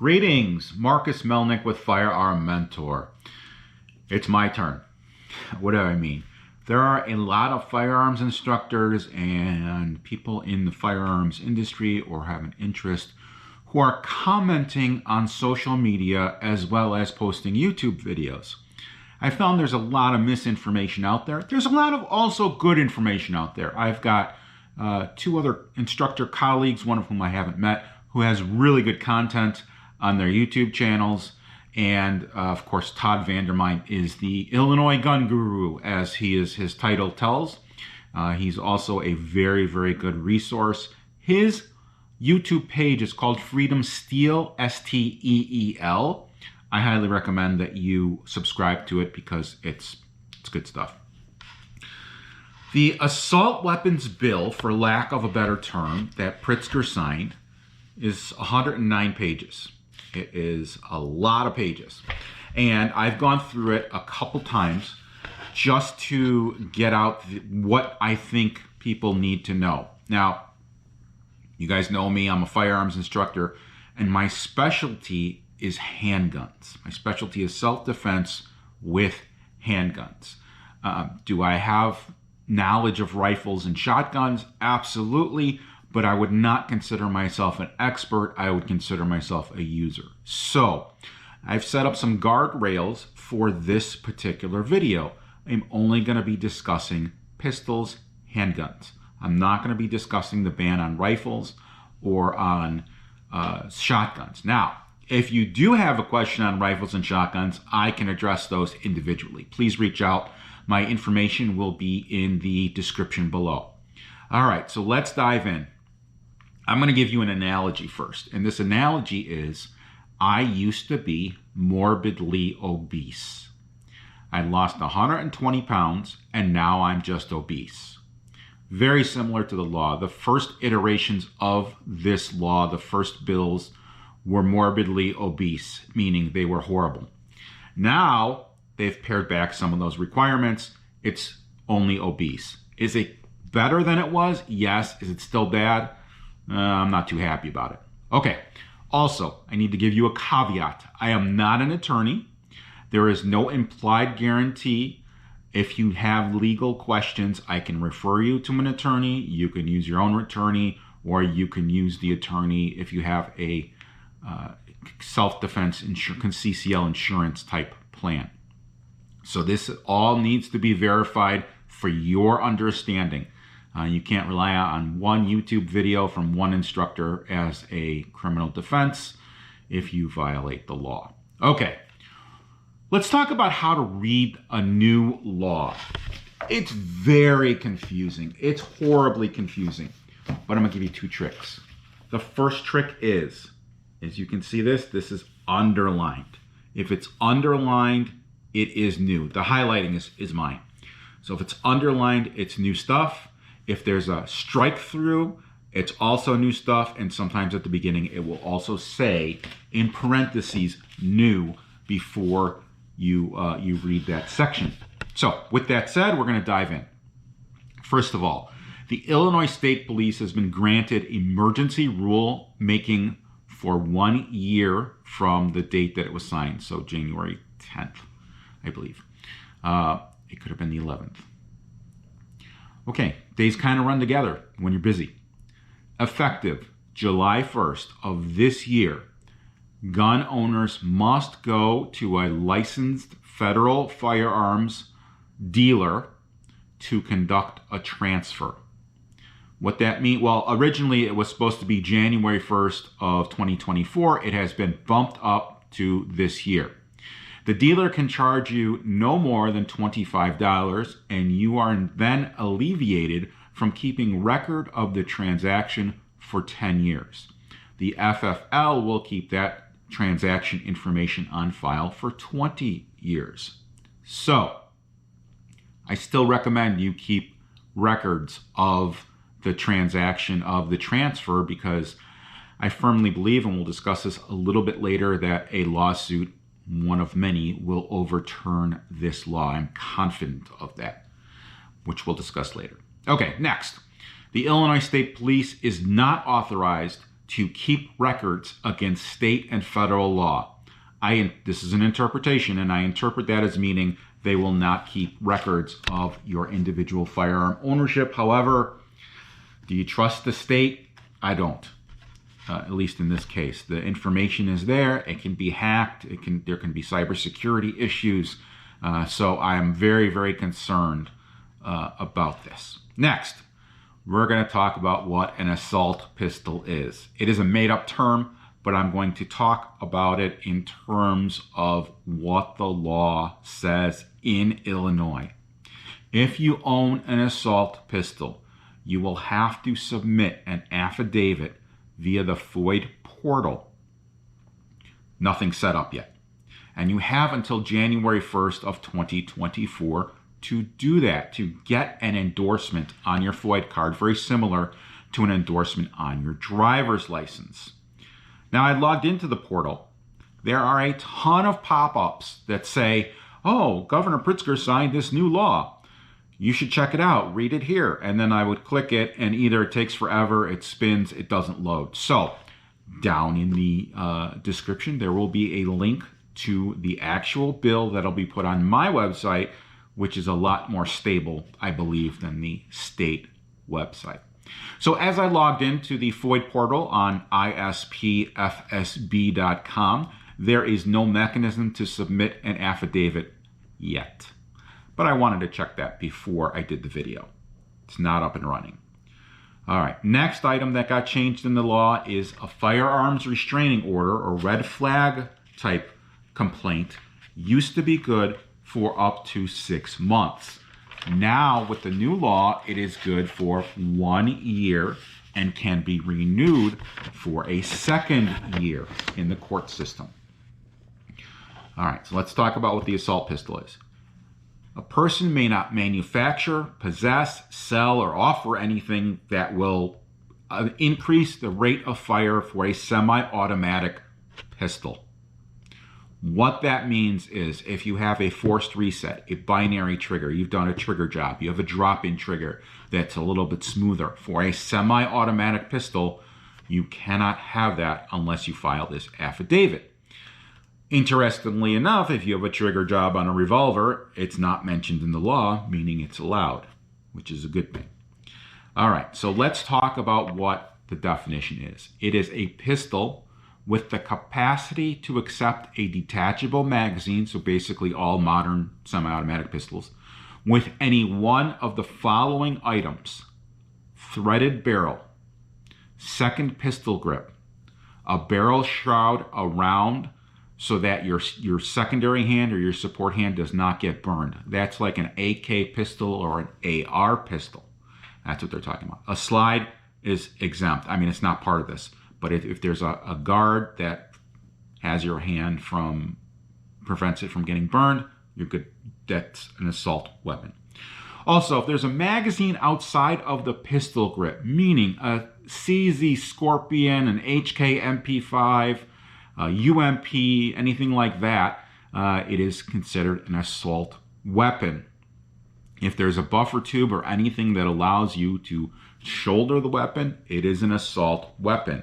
Greetings, Marcus Melnick with Firearm Mentor. It's my turn. What do I mean? There are a lot of firearms instructors and people in the firearms industry or have an interest who are commenting on social media as well as posting YouTube videos. I found there's a lot of misinformation out there. There's a lot of also good information out there. I've got two other instructor colleagues, one of whom I haven't met, who has really good content on their YouTube channels. And of course, Todd Vandermine is the Illinois gun guru, as his title tells. He's also a very, very good resource. His YouTube page is called Freedom Steel, S-T-E-E-L. I highly recommend that you subscribe to it because it's good stuff. The assault weapons bill, for lack of a better term, that Pritzker signed is 109 pages. It is a lot of pages. And I've gone through it a couple times just to get out what I think people need to know. Now, you guys know me, I'm a firearms instructor, and my specialty is handguns. My specialty is self-defense with handguns. Do I have knowledge of rifles and shotguns? Absolutely. But I would not consider myself an expert. I would consider myself a user. So I've set up some guardrails for this particular video. I'm only going to be discussing pistols, handguns. I'm not going to be discussing the ban on rifles or on shotguns. Now, if you do have a question on rifles and shotguns, I can address those individually. Please reach out. My information will be in the description below. All right, so let's dive in. I'm going to give you an analogy first. And this analogy is, I used to be morbidly obese. I lost 120 pounds and now I'm just obese. Very similar to the law. The first iterations of this law, the first bills, were morbidly obese, meaning they were horrible. Now they've pared back some of those requirements. It's only obese. Is it better than it was? Yes. Is it still bad? I'm not too happy about it. Okay. Also, I need to give you a caveat. I am not an attorney. There is no implied guarantee. If you have legal questions, I can refer you to an attorney. You can use your own attorney, or you can use the attorney if you have a self-defense CCL insurance type plan. So this all needs to be verified for your understanding. You can't rely on one YouTube video from one instructor as a criminal defense if you violate the law. Okay, let's talk about how to read a new law. It's very confusing. It's horribly confusing, but I'm gonna give you two tricks. The first trick is, as you can see this is underlined. If it's underlined, it is new. The highlighting is mine. So if it's underlined, it's new stuff. If there's a strike through, it's also new stuff. And sometimes at the beginning, it will also say in parentheses, new, before you read that section. So with that said, we're gonna dive in. First of all, the Illinois State Police has been granted emergency rule making for 1 year from the date that it was signed. So January 10th, I believe. It could have been the 11th. Okay, days kind of run together when you're busy. Effective July 1st of this year, gun owners must go to a licensed federal firearms dealer to conduct a transfer. What that means, well, originally it was supposed to be January 1st of 2024. It has been bumped up to this year. The dealer can charge you no more than $25, and you are then alleviated from keeping record of the transaction for 10 years. The FFL will keep that transaction information on file for 20 years. So, I still recommend you keep records of the transaction, of the transfer, because I firmly believe, and we'll discuss this a little bit later, that a lawsuit, one of many, will overturn this law. I'm confident of that, which we'll discuss later. Okay, next. The Illinois State Police is not authorized to keep records against state and federal law. This is an interpretation, and I interpret that as meaning they will not keep records of your individual firearm ownership. However, do you trust the state? I don't. At least in this case, the information is there. It can be hacked. There can be cybersecurity issues. So I am very, very concerned about this. Next, we're going to talk about what an assault pistol is. It is a made-up term, but I'm going to talk about it in terms of what the law says in Illinois. If you own an assault pistol, you will have to submit an affidavit via the FOID portal. Nothing set up yet. And you have until January 1st of 2024 to do that, to get an endorsement on your FOID card, very similar to an endorsement on your driver's license. Now, I logged into the portal. There are a ton of pop-ups that say, oh, Governor Pritzker signed this new law. You should check it out, read it here. And then I would click it, and either it takes forever, it spins, it doesn't load. So down in the description, there will be a link to the actual bill that'll be put on my website, which is a lot more stable, I believe, than the state website. So as I logged into the FOID portal on ispfsb.com, there is no mechanism to submit an affidavit yet. But I wanted to check that before I did the video. It's not up and running. All right, next item that got changed in the law is a firearms restraining order or red flag type complaint. Used to be good for up to 6 months. Now, with the new law, it is good for 1 year and can be renewed for a second year in the court system. All right, so let's talk about what the assault pistol is. A person may not manufacture, possess, sell, or offer anything that will increase the rate of fire for a semi-automatic pistol. What that means is if you have a forced reset, a binary trigger, you've done a trigger job, you have a drop-in trigger that's a little bit smoother. For a semi-automatic pistol, you cannot have that unless you file this affidavit. Interestingly enough, if you have a trigger job on a revolver, it's not mentioned in the law, meaning it's allowed, which is a good thing. All right, so let's talk about what the definition is. It is a pistol with the capacity to accept a detachable magazine, so basically all modern semi-automatic pistols, with any one of the following items: threaded barrel, second pistol grip, a barrel shroud around so that your secondary hand or your support hand does not get burned. That's like an AK pistol or an AR pistol. That's what they're talking about. A slide is exempt. I mean, it's not part of this. But if there's a guard that has your hand prevents it from getting burned, you're good. That's an assault weapon. Also, if there's a magazine outside of the pistol grip, meaning a CZ Scorpion, an HK MP5, UMP, anything like that, it is considered an assault weapon. If there's a buffer tube or anything that allows you to shoulder the weapon, it is an assault weapon.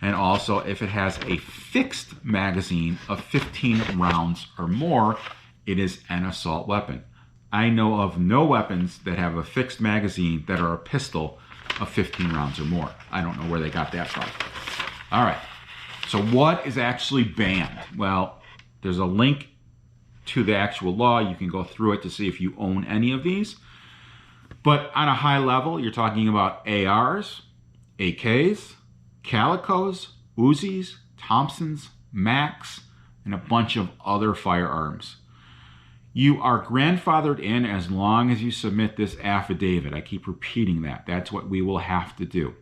And also, if it has a fixed magazine of 15 rounds or more, it is an assault weapon. I know of no weapons that have a fixed magazine that are a pistol of 15 rounds or more. I don't know where they got that from. All right. So what is actually banned? Well, there's a link to the actual law. You can go through it to see if you own any of these. But on a high level, you're talking about ARs, AKs, Calicos, Uzis, Thompsons, Macs, and a bunch of other firearms. You are grandfathered in as long as you submit this affidavit. I keep repeating that. That's what we will have to do.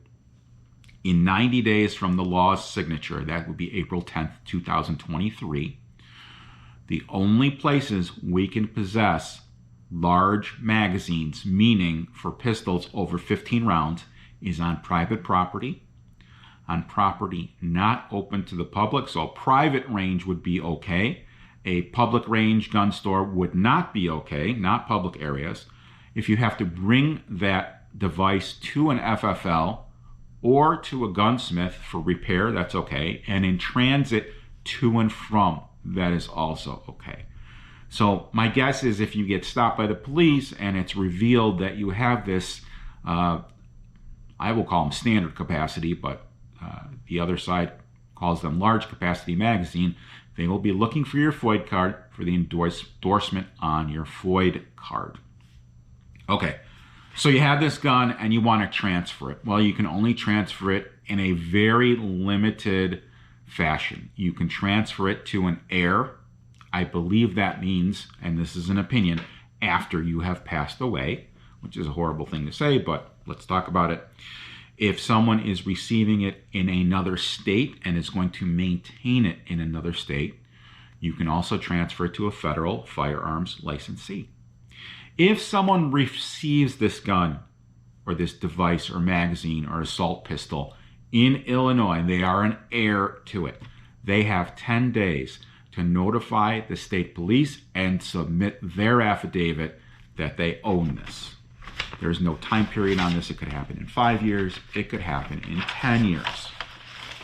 In 90 days from the law's signature, that would be April 10th, 2023, the only places we can possess large magazines, meaning for pistols over 15 rounds, is on private property, on property not open to the public. So a private range would be okay. A public range gun store would not be okay, not public areas. If you have to bring that device to an FFL or to a gunsmith for repair, that's okay. And in transit to and from, that is also okay. So my guess is if you get stopped by the police and it's revealed that you have this, I will call them standard capacity, but the other side calls them large capacity magazine, they will be looking for your FOID card for the endorsement on your FOID card. Okay, so you have this gun and you want to transfer it. Well, you can only transfer it in a very limited fashion. You can transfer it to an heir. I believe that means, and this is an opinion, after you have passed away, which is a horrible thing to say, but let's talk about it. If someone is receiving it in another state and is going to maintain it in another state, you can also transfer it to a federal firearms licensee. If someone receives this gun or this device or magazine or assault pistol in Illinois, they are an heir to it. They have 10 days to notify the state police and submit their affidavit that they own this. There's no time period on this. It could happen in 5 years. It could happen in 10 years.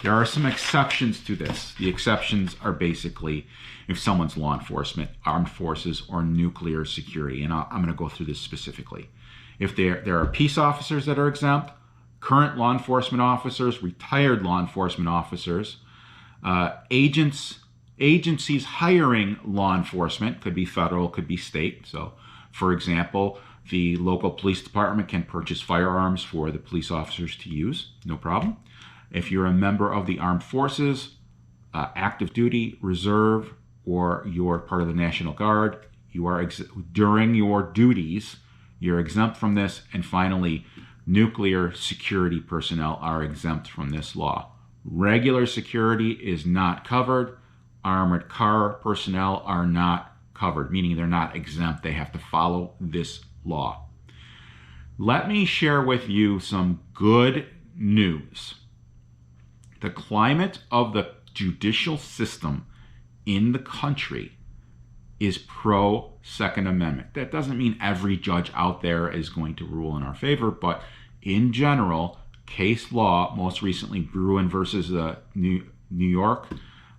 There are some exceptions to this. The exceptions are basically if someone's law enforcement, armed forces, or nuclear security. And I'm going to go through this specifically. If there are peace officers that are exempt, current law enforcement officers, retired law enforcement officers, agencies hiring law enforcement, could be federal, could be state. So, for example, the local police department can purchase firearms for the police officers to use, no problem. If you're a member of the armed forces, active duty, reserve, or you're part of the National Guard, you are during your duties, you're exempt from this. And finally, nuclear security personnel are exempt from this law. Regular security is not covered. Armored car personnel are not covered, meaning they're not exempt. They have to follow this law. Let me share with you some good news. The climate of the judicial system in the country is pro Second Amendment. That doesn't mean every judge out there is going to rule in our favor, but in general, case law, most recently Bruin versus New York,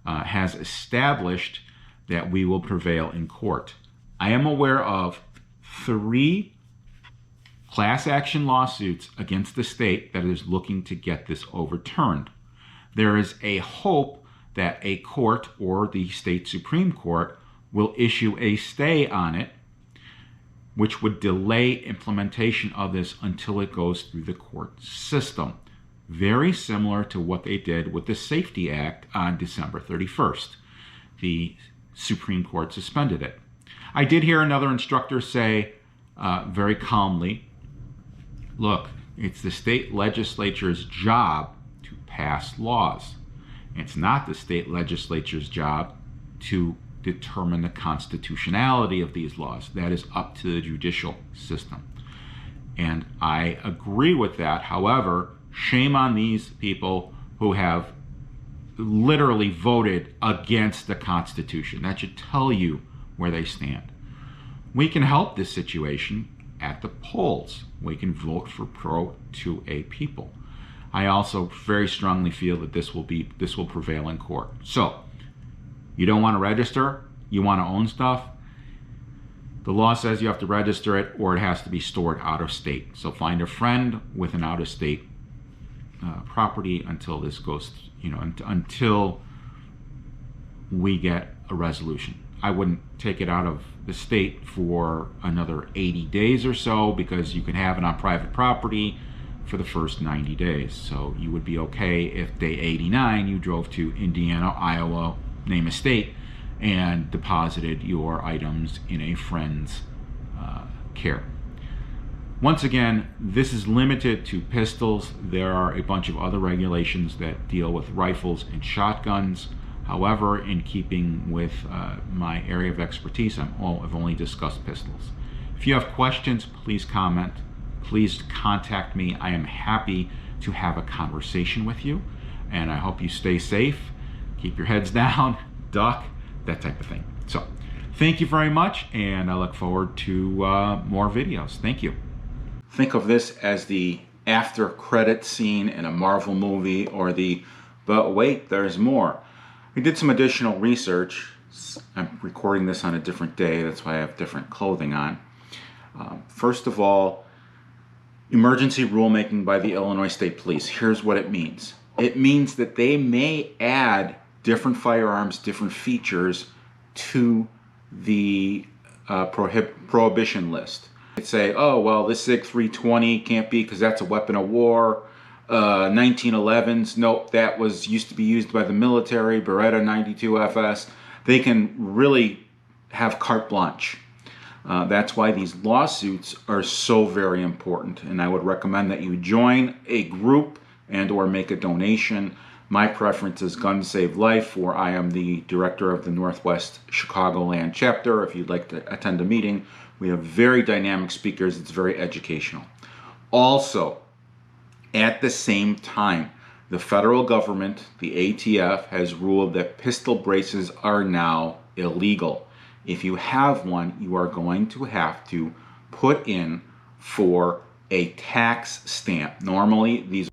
has established that we will prevail in court. I am aware of 3 class action lawsuits against the state that is looking to get this overturned. There is a hope that a court or the state Supreme Court will issue a stay on it, which would delay implementation of this until it goes through the court system. Very similar to what they did with the Safety Act on December 31st. The Supreme Court suspended it. I did hear another instructor say very calmly, look, it's the state legislature's job to pass laws. It's not the state legislature's job to determine the constitutionality of these laws. That is up to the judicial system. And I agree with that. However, shame on these people who have literally voted against the Constitution. That should tell you where they stand. We can help this situation at the polls. We can vote for pro-2A people. I also very strongly feel that this will prevail in court. So, you don't want to register, you want to own stuff, the law says you have to register it or it has to be stored out of state. So find a friend with an out of state property until this goes, until we get a resolution. I wouldn't take it out of the state for another 80 days or so because you can have it on private property for the first 90 days. So you would be okay if day 89 you drove to Indiana, Iowa, name a state, and deposited your items in a friend's care. Once again, this is limited to pistols. There are a bunch of other regulations that deal with rifles and shotguns. However, in keeping with my area of expertise, I've only discussed pistols. If you have questions, please comment. Please contact me. I am happy to have a conversation with you, and I hope you stay safe. Keep your heads down, duck, that type of thing. So, thank you very much, and I look forward to more videos. Thank you. Think of this as the after credit scene in a Marvel movie or but wait, there's more. We did some additional research. I'm recording this on a different day, that's why I have different clothing on. First of all, emergency rulemaking by the Illinois State Police. Here's what it means. It means that they may add different firearms, different features to the prohibition list. They'd say, oh, well, this SIG 320 can't be because that's a weapon of war. 1911s, nope, that used to be used by the military. Beretta 92 FS. They can really have carte blanche. That's why these lawsuits are so very important, and I would recommend that you join a group and or make a donation. My preference is Gun Save Life, where I am the director of the Northwest Chicagoland chapter. If you'd like to attend a meeting, we have very dynamic speakers. It's very educational. Also, at the same time, the federal government, the ATF, has ruled that pistol braces are now illegal. If you have one, you are going to have to put in for a tax stamp. Normally, these